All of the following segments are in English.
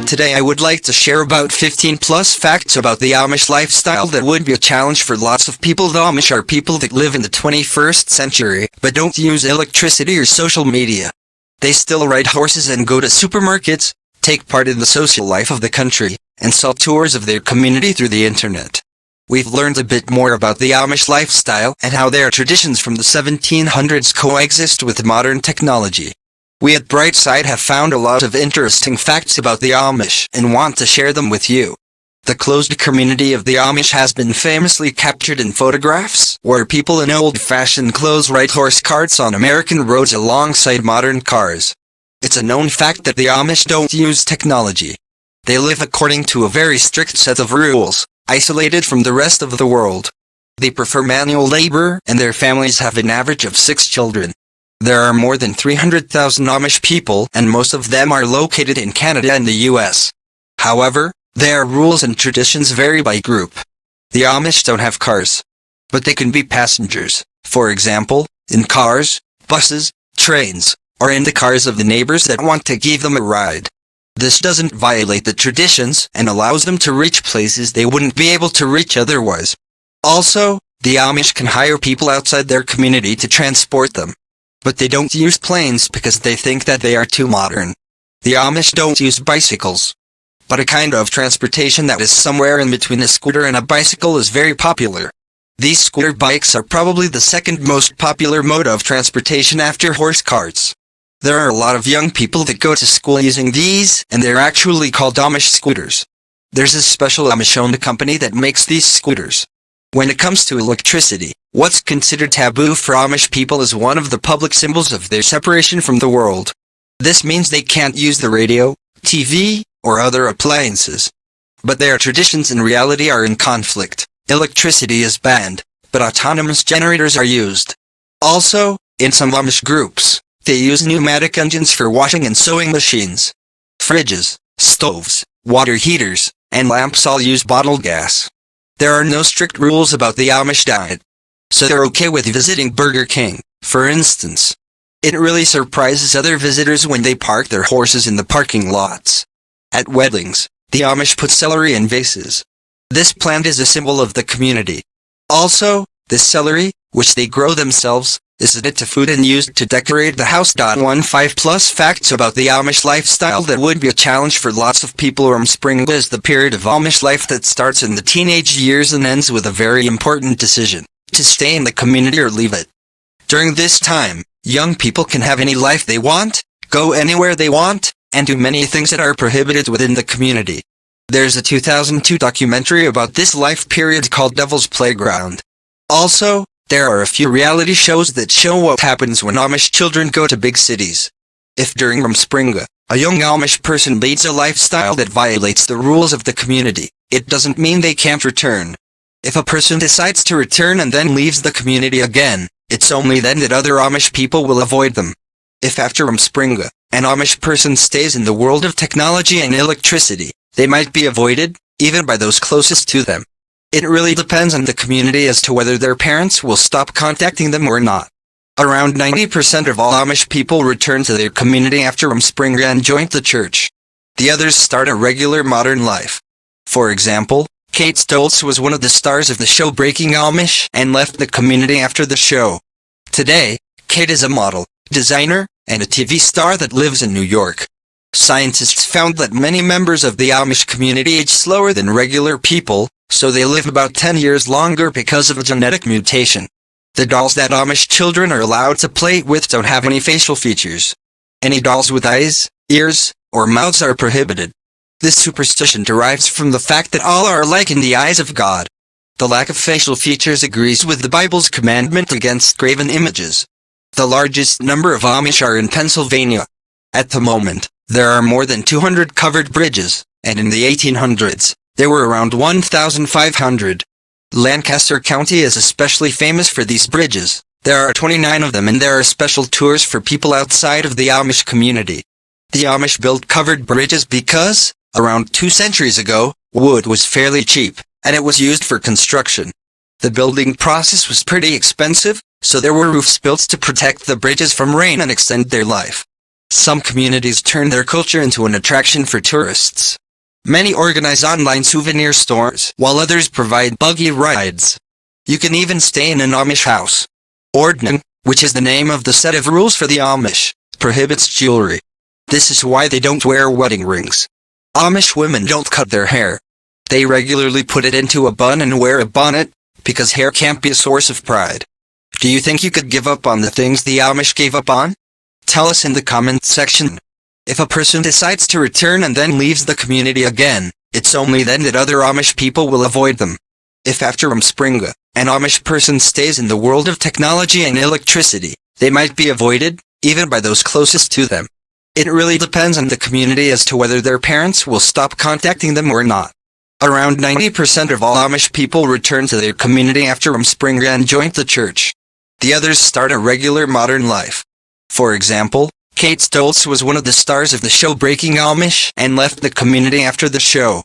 Today I would like to share about 15 plus facts about the Amish lifestyle that would be a challenge for lots of people. The Amish are people that live in the 21st century, but don't use electricity or social media. They still ride horses and go to supermarkets, take part in the social life of the country, and sell tours of their community through the internet. We've learned a bit more about the Amish lifestyle and how their traditions from the 1700s coexist with modern technology. We at Brightside have found a lot of interesting facts about the Amish and want to share them with you. The closed community of the Amish has been famously captured in photographs, where people in old-fashioned clothes ride horse carts on American roads alongside modern cars. It's a known fact that the Amish don't use technology. They live according to a very strict set of rules, isolated from the rest of the world. They prefer manual labor, and their families have an average of 6 children. There are more than 300,000 Amish people, and most of them are located in Canada and the US. However, their rules and traditions vary by group. The Amish don't have cars, but they can be passengers, for example, in cars, buses, trains, or in the cars of the neighbors that want to give them a ride. This doesn't violate the traditions and allows them to reach places they wouldn't be able to reach otherwise. Also, the Amish can hire people outside their community to transport them. But they don't use planes because they think that they are too modern. The Amish don't use bicycles. But a kind of transportation that is somewhere in between a scooter and a bicycle is very popular. These scooter bikes are probably the second most popular mode of transportation after horse carts. There are a lot of young people that go to school using these, and they're actually called Amish scooters. There's a special Amish-owned company that makes these scooters. When it comes to electricity, what's considered taboo for Amish people is one of the public symbols of their separation from the world. This means they can't use the radio, TV, or other appliances. But their traditions in reality are in conflict. Electricity is banned, but autonomous generators are used. Also, in some Amish groups, they use pneumatic engines for washing and sewing machines. Fridges, stoves, water heaters, and lamps all use bottled gas. There are no strict rules about the Amish diet, so they're okay with visiting Burger King, for instance. It really surprises other visitors when they park their horses in the parking lots. At weddings, the Amish put celery in vases. This plant is a symbol of the community. Also, the celery, which they grow themselves, is added to food and used to decorate the house. 15 plus facts about the Amish lifestyle that would be a challenge for lots of people. Rumspringa is the period of Amish life that starts in the teenage years and ends with a very important decision, to stay in the community or leave it. During this time, young people can have any life they want, go anywhere they want, and do many things that are prohibited within the community. There's a 2002 documentary about this life period called Devil's Playground. Also, there are a few reality shows that show what happens when Amish children go to big cities. If during Rumspringa, a young Amish person leads a lifestyle that violates the rules of the community, it doesn't mean they can't return. If a person decides to return and then leaves the community again, it's only then that other Amish people will avoid them. If after Rumspringa, an Amish person stays in the world of technology and electricity, they might be avoided, even by those closest to them. It really depends on the community as to whether their parents will stop contacting them or not. Around 90% of all Amish people return to their community after Rumspringa and join the church. The others start a regular modern life. For example, Kate Stoltz was one of the stars of the show Breaking Amish and left the community after the show. Today, Kate is a model, designer, and a TV star that lives in New York. Scientists found that many members of the Amish community age slower than regular people, so they live about 10 years longer because of a genetic mutation. The dolls that Amish children are allowed to play with don't have any facial features. Any dolls with eyes, ears, or mouths are prohibited. This superstition derives from the fact that all are alike in the eyes of God. The lack of facial features agrees with the Bible's commandment against graven images. The largest number of Amish are in Pennsylvania. At the moment, there are more than 200 covered bridges, and in the 1800s, there were around 1,500. Lancaster County is especially famous for these bridges. There are 29 of them, and there are special tours for people outside of the Amish community. The Amish built covered bridges because, around 2 centuries ago, wood was fairly cheap, and it was used for construction. The building process was pretty expensive, so there were roofs built to protect the bridges from rain and extend their life. Some communities turn their culture into an attraction for tourists. Many organize online souvenir stores, while others provide buggy rides. You can even stay in an Amish house. Ordning, which is the name of the set of rules for the Amish, prohibits jewelry. This is why they don't wear wedding rings. Amish women don't cut their hair. They regularly put it into a bun and wear a bonnet, because hair can't be a source of pride. Do you think you could give up on the things the Amish gave up on? Tell us in the comments section. If a person decides to return and then leaves the community again, it's only then that other Amish people will avoid them. If after Umspringa, an Amish person stays in the world of technology and electricity, they might be avoided, even by those closest to them. It really depends on the community as to whether their parents will stop contacting them or not. Around 90% of all Amish people return to their community after Umspringa and join the church. The others start a regular modern life. For example, Kate Stoltz was one of the stars of the show Breaking Amish and left the community after the show.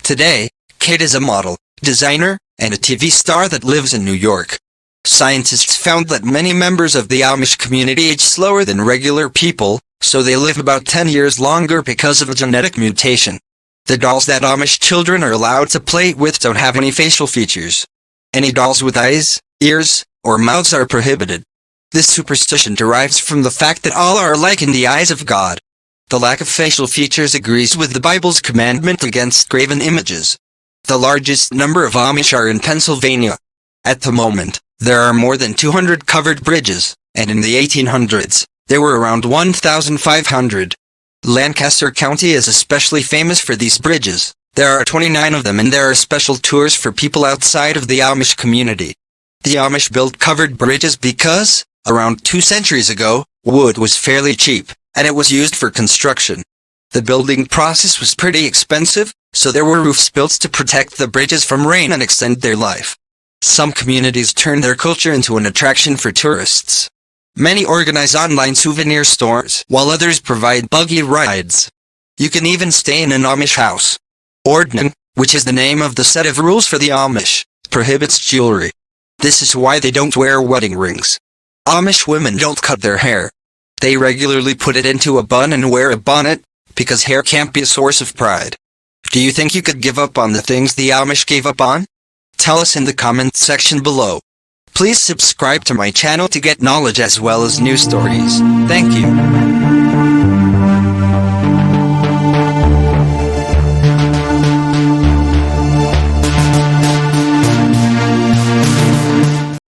Today, Kate is a model, designer, and a TV star that lives in New York. Scientists found that many members of the Amish community age slower than regular people, so they live about 10 years longer because of a genetic mutation. The dolls that Amish children are allowed to play with don't have any facial features. Any dolls with eyes, ears, or mouths are prohibited. This superstition derives from the fact that all are alike in the eyes of God. The lack of facial features agrees with the Bible's commandment against graven images. The largest number of Amish are in Pennsylvania. At the moment, there are more than 200 covered bridges, and in the 1800s, there were around 1,500. Lancaster County is especially famous for these bridges. There are 29 of them and there are special tours for people outside of the Amish community. The Amish built covered bridges because, around 2 centuries ago, wood was fairly cheap, and it was used for construction. The building process was pretty expensive, so there were roofs built to protect the bridges from rain and extend their life. Some communities turn their culture into an attraction for tourists. Many organize online souvenir stores, while others provide buggy rides. You can even stay in an Amish house. Ordning, which is the name of the set of rules for the Amish, prohibits jewelry. This is why they don't wear wedding rings. Amish women don't cut their hair. They regularly put it into a bun and wear a bonnet, because hair can't be a source of pride. Do you think you could give up on the things the Amish gave up on? Tell us in the comments section below. Please subscribe to my channel to get knowledge as well as news stories. Thank you.